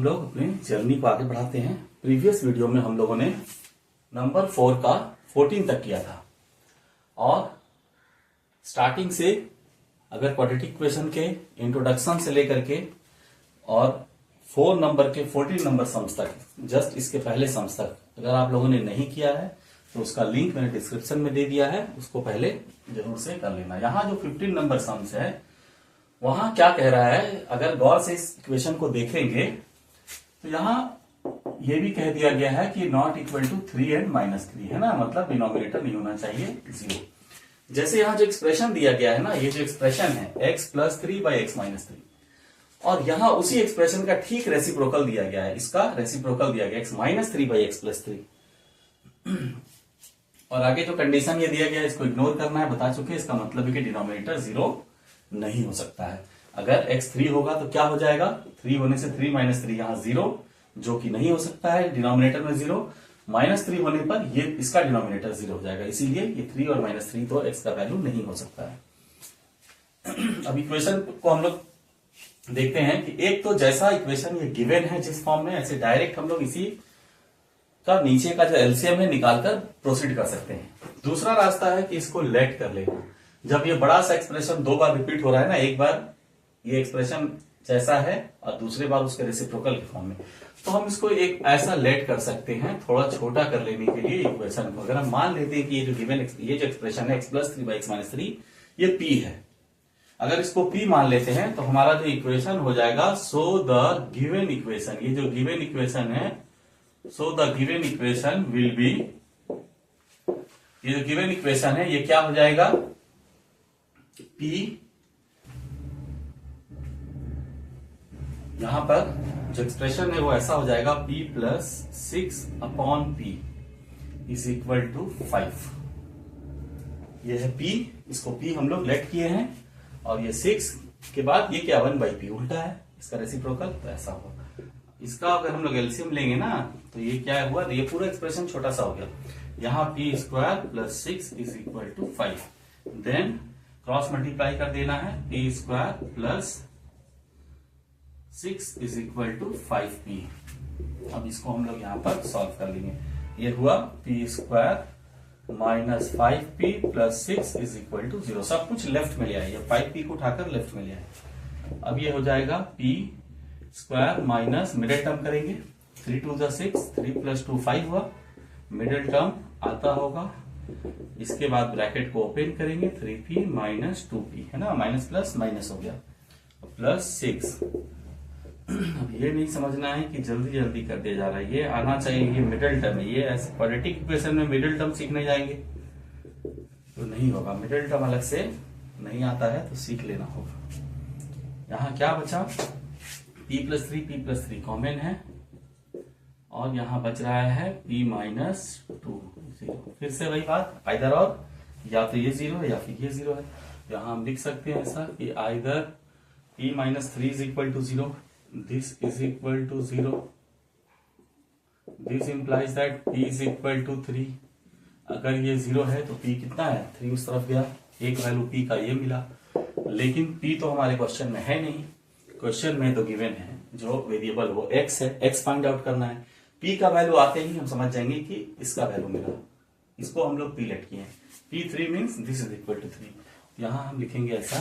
हम लोग अपनी जर्नी को आगे बढ़ाते हैं। प्रीवियस वीडियो में हम लोगों ने नंबर 4 का 14 तक किया था और स्टार्टिंग से अगर क्वाड्रेटिक इक्वेशन के इंट्रोडक्शन से लेकर के और 4 नंबर के 14 नंबर सम्स तक, जस्ट इसके पहले सम्स तक अगर आप लोगों ने नहीं किया है तो उसका लिंक मैंने डिस्क्रिप्शन में दे दिया है, उसको पहले जरूर से कर लेना। यहाँ जो 15 नंबर सम्स है वहां क्या कह रहा है, अगर गौर से इस इक्वेशन को देखेंगे तो यहाँ ये भी कह दिया गया है कि नॉट इक्वल टू 3 एंड -3 है ना, मतलब डिनोमिनेटर नहीं होना चाहिए 0। जैसे यहाँ जो एक्सप्रेशन दिया गया है ना, ये जो एक्सप्रेशन है x + 3/x-3 और यहाँ उसी एक्सप्रेशन का ठीक रेसिप्रोकल दिया गया है, इसका रेसिप्रोकल दिया गया x -3/x+3 और आगे जो कंडीशन ये दिया गया है इसको इग्नोर करना है, बता चुके। इसका मतलब है कि डिनोमिनेटर 0 नहीं हो सकता है। अगर x 3 होगा तो क्या हो जाएगा, 3 होने से 3 - 3 यहाँ 0, जो कि नहीं हो सकता है डिनोमिनेटर में 0। -3 होने पर ये इसका डिनोमिनेटर 0 हो जाएगा, इसीलिए ये 3 और -3 तो x का वैल्यू नहीं हो सकता है। अब इक्वेशन को हम लोग देखते हैं कि एक तो जैसा इक्वेशन ये गिवन है जिस फॉर्म में, ऐसे डायरेक्ट हम लोग इसी का नीचे का जो एलसीएम है निकालकर प्रोसीड कर सकते हैं। दूसरा रास्ता है कि इसको लेट कर लेना। जब ये बड़ा सा एक्सप्रेशन 2 बार रिपीट हो रहा है ना, एक बार ये एक्सप्रेशन जैसा है और दूसरे बार उसके रेसिप्रोकल के फॉर्म में, तो हम इसको एक ऐसा लेट कर सकते हैं थोड़ा छोटा कर लेने के लिए इक्वेशन को। अगर हम मान लेते हैं कि ये जो गिवन ये जो एक्सप्रेशन है x + 3/x-3 ये p है, अगर इसको p मान लेते हैं तो हमारा जो इक्वेशन हो जाएगा सो द गिवन इक्वेशन, ये जो गिवन इक्वेशन है so the given equation will be, ये जो गिवन इक्वेशन है ये क्या हो जाएगा, p यहां पर जो एक्सप्रेशन है वो ऐसा हो जाएगा p + 6/p = 5। ये है p, इसको p हम लोग लेट किए हैं और ये 6 के बाद ये क्या 1/p उल्टा है, इसका रेसिप्रोकल तो ऐसा होगा। इसका अगर हम लोग एलसीएम लेंगे ना तो ये क्या हुआ, तो ये पूरा एक्सप्रेशन छोटा सा हो गया। यहाँ p² + 6 = 5, देन क्रॉस मल्टीप्लाई कर देना है, p² + 6 = 5p। अब इसको हम लोग यहाँ पर सॉल्व कर लेंगे। ये हुआ p² - 5p + 6 = 0। सब कुछ लेफ्ट में ले आए, 5p को उठाकर लेफ्ट में ले आए। अब ये हो जाएगा p² माइनस मिडिल टर्म करेंगे, 3 × 2 = 6, 3 + 2 = 5 हुआ, मिडिल टर्म आता होगा। इसके बाद ब्रैकेट को ओपन करेंगे, 3p - 2p है ना, माइनस प्लस माइनस हो गया, +6। अब ये नहीं समझना है कि जल्दी जल्दी कर दिया जा रहा है, ये आना चाहिए, ये मिडिल टर्म है। ये ऐसे क्वाड्रेटिक इक्वेशन में मिडिल टर्म सीखने जाएंगे तो नहीं होगा, मिडिल टर्म अलग से नहीं आता है तो सीख लेना होगा। यहाँ क्या बचा, p + 3 कॉमन है और यहाँ बच रहा है p - 2 0। फिर से वही बात, आइदर और, या तो ये 0 है या फिर ये 0 है। यहाँ हम लिख सकते हैं ऐसा कि either p - 3 = 0, this is equal to 0, this implies that p = 3। अगर ये 0 है तो p कितना है, 3 उस तरफ गया, एक वैल्यू p का ये मिला, लेकिन p तो हमारे क्वेश्चन में है नहीं। क्वेश्चन में तो गिवन है जो वेरिएबल वो x है, x फाइंड आउट करना है। p का वैल्यू आते ही हम समझ जाएंगे कि इसका वैल्यू मिला, इसको हम लोग p लेट किए हैं। p3 means this is equal to 3। यहां हम लिखेंगे ऐसा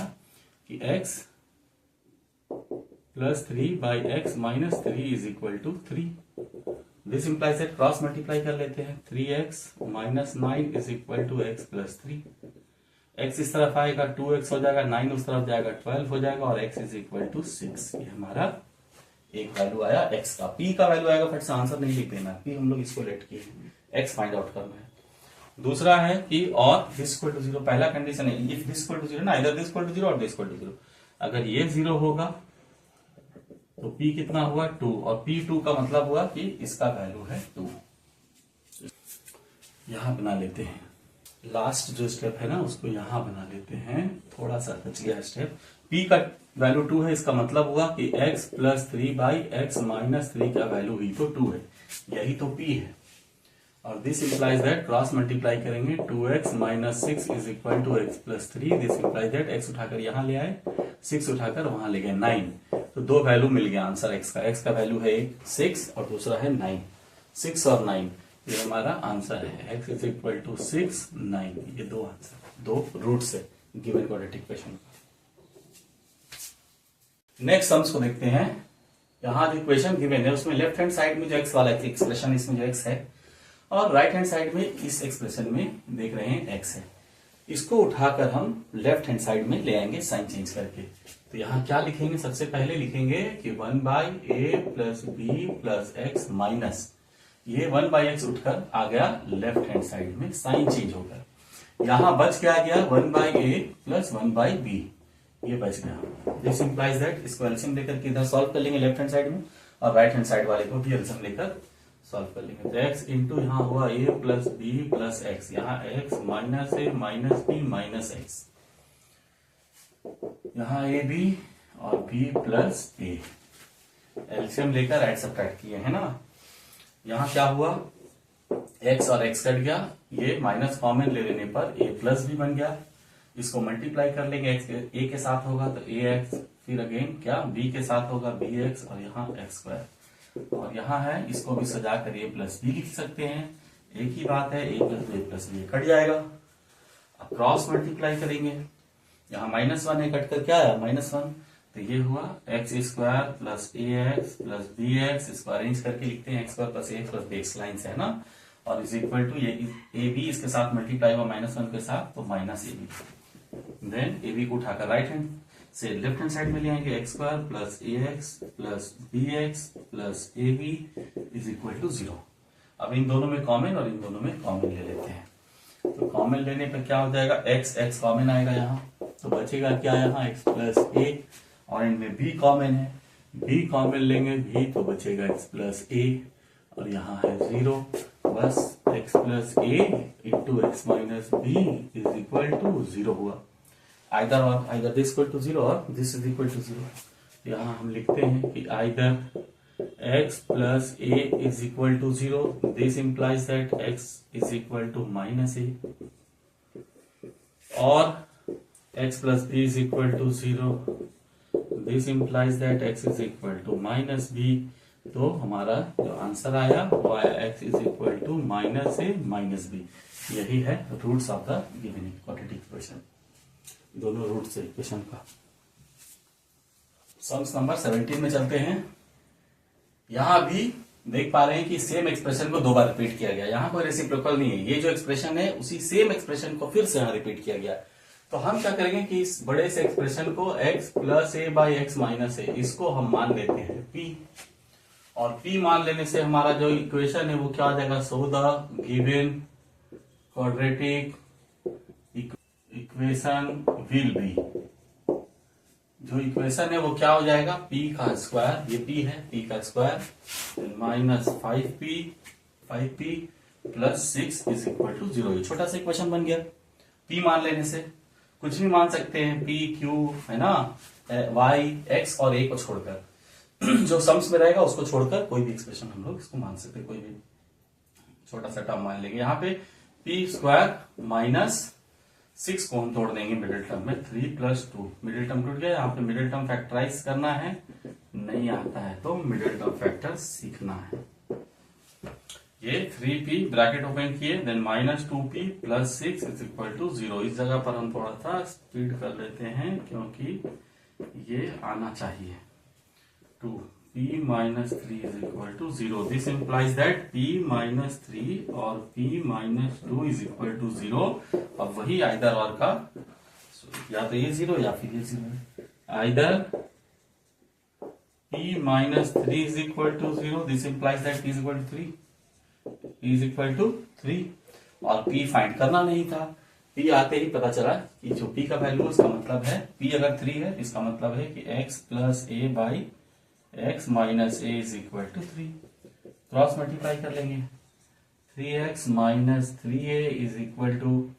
कि x + 3/x-3 = 3। This implies that cross multiply कर लेते हैं, 3x - 9 = x + 3। x इस तरफ आएगा 2x हो जाएगा, 9 उस तरफ जाएगा 12 हो जाएगा और x = 6। ये हमारा एक वैल्यू आया x का। p का वैल्यू आएगा, फट से आंसर नहीं लिख देना, p हम लोग इसको लेट किए, x फाइंड आउट करना है। दूसरा है कि और this = 0, पहला कंडीशन है इफ this = 0 ना, इधर this = 0 और this = 0। अगर ये 0 होगा तो p कितना हुआ 2, और p2 का मतलब हुआ कि इसका वैल्यू है 2। यहां बना लेते हैं, लास्ट जो स्टेप है ना उसको यहां बना लेते हैं, थोड़ा सा बच गया स्टेप। p का वैल्यू 2 है, इसका मतलब हुआ कि x + 3/x-3 का वैल्यू ही तो 2 है, यही तो p है। और this implies that cross multiply करेंगे, 2x - 6 = x + 3। This implies that x उठाकर यहां ले आए, 6 उठाकर वहां ले गए 9, तो दो वैल्यू मिल गया आंसर एक्स का वैल्यू है एक 6 और दूसरा है 9, 6 और 9, ये हमारा आंसर है। x इज इक्वल टू 6, 9, ये दो आंसर, दो रूट्स है गिवन क्वाड्रेटिक इक्वेशन का। नेक्स्ट सम्स को देखते हैं। यहाँ जो इक्वेशन गिवन है उसमें लेफ्ट हैंड साइड में जो एक्स वाला एक्सप्रेशन, इसमें जो एक्स है, और राइट हैंड साइड में इस एक्सप्रेशन में देख रहे हैं एक्स है। इसको उठाकर हम लेफ्ट हैंड साइड में ले आएंगे साइन चेंज करके। तो यहाँ क्या लिखेंगे, सबसे पहले लिखेंगे कि 1/a plus b plus x minus, ये 1/x उठकर आ गया लेफ्ट हैंड साइड में साइन चेंज होकर। यहां बच क्या गया 1/a प्लस 1/b, ये बच गया। दिस इंप्लाइज दैट, इसको एलसीएम लेकर के इधर सॉल्व कर लेंगे लेफ्ट हैंड साइड में, और राइट हैंड साइड वाले को भी एलसीएम लेकर सॉल्व कर लेंगे। तो x इंटू यहाँ हुआ a plus b plus x, यहाँ x minus a minus b minus x, यहाँ a b और b प्लस a, एलसीएम लेकर राइट सब्ट्रैक्ट किए है ना। यहाँ क्या हुआ, x और x कट गया, ये माइनस कॉमन ले लेने पर a प्लस b बन गया। इसको मल्टीप्लाई कर लेंगे, x a के साथ होगा तो ax, फिर अगेन क्या b के साथ होगा bx, और यहाँ x स्क्वायर, और यहाँ है इसको भी सजा कर a प्लस बी लिख सकते हैं। एक ही बात है, a plus b plus b cut जाएगा। अब क्रॉस मल्टीप्लाई करेंगे, यहाँ -1 है, कट कर क्या आया -1, तो ये हुआ x square plus ax plus bx, इसको अरेंज करके लिखते हैं x square plus a plus bx line से है ना, और इज इक्वल टू ये ab इसके साथ मल्टीप्लाई हुआ -1 के साथ, तो माइनस ab। देन ab को उठाकर राइट हैंड से लेफ्ट हैंड साइड में ले आएंगे, x square plus ax plus bx plus ab is equal to 0। अब इन दोनों में कॉमन और इन दोनों में कॉमन ले लेते हैं, तो कॉमन लेने पर क्या हो जाएगा, x कॉमन आएगा यहाँ, तो बचेगा क्या यहाँ x प्लस a, और इनमें b कॉमन है, b कॉमन लेंगे b, तो बचेगा x प्लस a, और यहाँ है 0, बस x plus a into x minus b is equal to 0 हुआ। आइदर दिस इक्वल टू 0 और दिस इज इक्वल टू 0। यहाँ हम लिखते हैं कि either x plus a is equal to 0, this implies that x is equal to minus a, और x plus b is equal to 0, this implies that x is equal to minus b। तो हमारा जो answer आया वो आया x is equal to minus a minus b। यही है roots of the given quadratic equation, दोनों रूट्स है इक्वेशन का। सम्स नंबर 17 में चलते हैं। यहां भी देख पा रहे हैं कि सेम एक्सप्रेशन को दो बार रिपीट किया गया, यहाँ कोई रेसिप्रोकल नहीं है, ये जो एक्सप्रेशन है उसी सेम एक्सप्रेशन को फिर से यहाँ रिपीट किया गया। तो हम क्या करेंगे कि इस बड़े से एक्सप्रेशन को x plus a by x minus a, इसको हम मान लेते हैं p, और p मान लेने से हमारा जो इक्वेशन है वो क्या आ जाएगा, so the given quadratic equation will be, जो इक्वेशन है वो क्या हो जाएगा, p का स्क्वायर, ये p है, p का square minus 5p plus 6 is equal to 0। ये छोटा सा इक्वेशन बन गया p मान लेने से। कुछ भी मान सकते हैं, p q है ना, y x और a को छोड़कर जो सम्स में रहेगा उसको छोड़कर कोई भी एक्सप्रेशन हम लोग इसको मान सकते हैं, कोई भी छोटा सा टर्म मान लेंगे। यहाँ पे p स्क्वायर माइनस 6 को हम तोड़ देंगे मिडिल टर्म में, 3 प्लस 2, मिडिल टर्म टूट गया। यहाँ पे मिडिल टर्म फैक्टराइज करना है, नहीं आता है तो मिडिल टर्म फैक्टर सीखना है। ये 3p ब्रैकेट ओपन किए, then minus 2p plus 6 is equal to 0। इस जगह पर हम थोड़ा सा स्पीड कर लेते हैं क्योंकि ये आना चाहिए। 2p minus 3 is equal to 0, this implies that p minus 3 और p minus 2 is equal to 0। अब वही आइदर और का, या तो ये 0 या फिर ये 0, either p minus 3 is equal to 0, this implies that p is equal to 3, is equal to 3, और p फाइंड करना नहीं था। p आते ही पता चला कि जो p का वैल्यू इसका मतलब है, p अगर 3 है इसका मतलब है कि x plus a by x minus a is equal to 3। Cross multiply कर लेंगे, 3x minus 3a is equal to,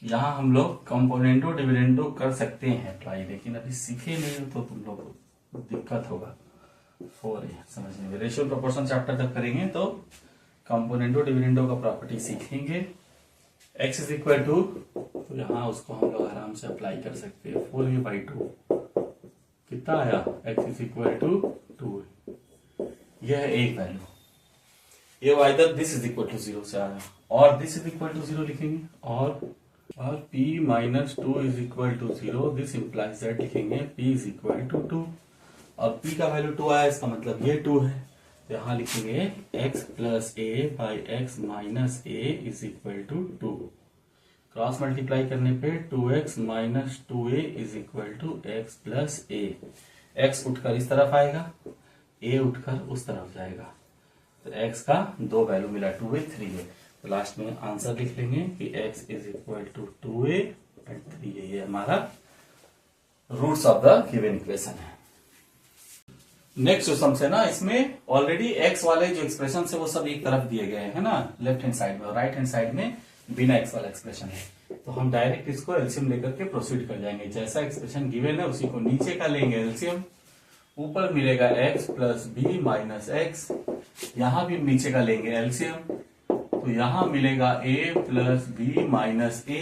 यहाँ हम लोग कंपोनेंटो डिविडेंडो कर सकते हैं अप्लाई, लेकिन अभी सीखे नहीं हो तो तुम लोग को दिक्कत होगा 4a समझने में। रेशियो प्रोपोर्शन चैप्टर जब करेंगे तो कंपोनेंटो डिविडेंडो का प्रॉपर्टी सीखेंगे। x इज इक्वल टू, तो यहाँ उसको हम लोग आराम से अप्लाई कर सकते हैं, 4a/2 कितना आया, x इज इक्वल टू 2, यह है एक वैल्यू। ये whether this is equal to 0 से आया, और दिस इज इक्वल टू 0 लिखेंगे, और p minus 2 is equal to 0, this implies that लिखेंगे p इज इक्वल टू 2। अब p का वैल्यू 2 आया, इसका मतलब ये 2 है, तो यहां लिखेंगे x plus a by x minus a is equal to 2। Cross multiply करने पे 2x minus 2a is equal to x plus a। x उठकर इस तरफ आएगा, a उठकर उस तरफ जाएगा, तो x का दो वैल्यू मिला, 2a 3a। तो लास्ट में आंसर लिख लेंगे कि x is equal to 2a and 3a। ये हमारा roots of the given equation है। नेक्स्ट जो सम्स है ना, इसमें ऑलरेडी x वाले जो एक्सप्रेशन है वो सब एक तरफ दिए गए हैं ना, लेफ्ट हैंड साइड में, और राइट हैंड साइड में बिना x वाला एक्सप्रेशन है। तो हम डायरेक्ट इसको एलसीएम लेकर के प्रोसीड कर जाएंगे। जैसा एक्सप्रेशन गिवन है उसी को नीचे का लेंगे एलसीएम, ऊपर मिलेगा x plus b minus x, यहां भी नीचे का लेंगे एलसीएम, तो यहां मिलेगा a plus b minus a.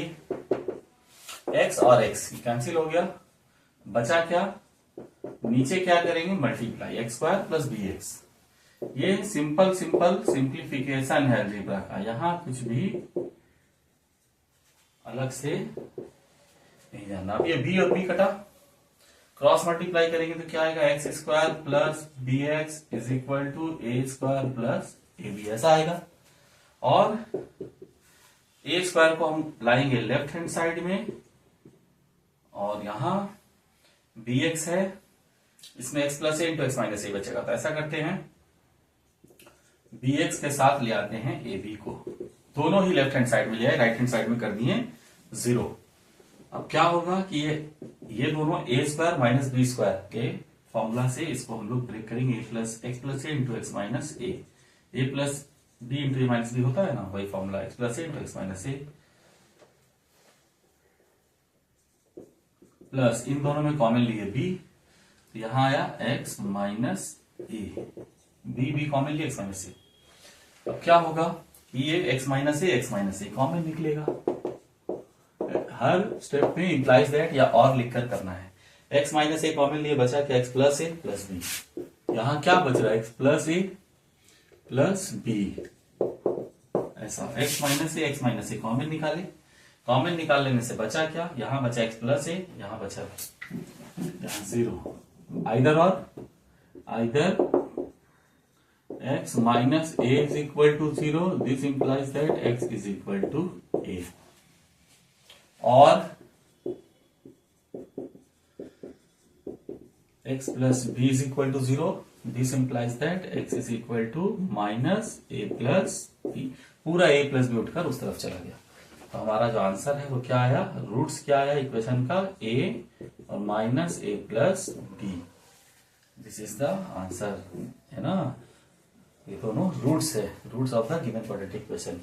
x और x कैंसिल हो गया, बचा क्या, नीचे क्या करेंगे, multiply x square plus b x. ये सिंपल सिंप्लीफिकेशन है अलजेब्रा का, यहां कुछ भी अलग से नहीं जानना। अब ये b और b कटा, क्रॉस मल्टीप्लाई करेंगे तो क्या आएगा, x square plus b x is equal to a square plus a b, ऐसा आएगा। और ए स्क्वायर को हम लाएंगे लेफ्ट हैंड साइड में, और यहां बी एक्स है, इसमें एक्स प्लस ए इंटू एक्स माइनस ए बचेगा। तो ऐसा करते हैं, बी एक्स के साथ ले आते हैं ए बी को, दोनों ही लेफ्ट हैंड साइड में ले आए, राइट हैंड साइड में कर दिए 0। अब क्या होगा कि ये दोनों ए स्क्वायर माइनस बी स्क्वायर के फॉर्मूला से इसको हम लोग ब्रेक करेंगे, ए plus A into x minus a plus B into A minus B होता है ना, वही formula, x plus A into x minus a, plus इन दोनों में कॉमन लिए बी, तो यहां आया एक्स माइनस ए, बी कॉमन लिए एक्स माइनस ए। अब क्या होगा कि ये एक्स माइनस ए कॉमन निकलेगा, हर स्टेप में इंप्लाइज दैट या और लिखकर करना है। x माइनस ए कॉमन लिए बचा क्या, x प्लस ए प्लस बी, यहां क्या बच रहा है, x प्लस ए प्लस बी, ऐसा x माइनस ए कॉमन निकाले, कॉमन निकाल लेने से बचा क्या, यहां बचा x प्लस ए, यहां बचा यहां 0, either x minus a is equal to 0, this implies that x is equal to a, और x plus b is equal to 0, this implies that x is equal to minus a plus b. पूरा a plus b उठकर उस तरफ चला गया, तो हमारा जो आंसर है वो क्या आया, रूट्स क्या आया इक्वेशन का, a और minus a plus b, this is the answer, है ना। ये दोनों रूट्स है, roots of the given quadratic equation.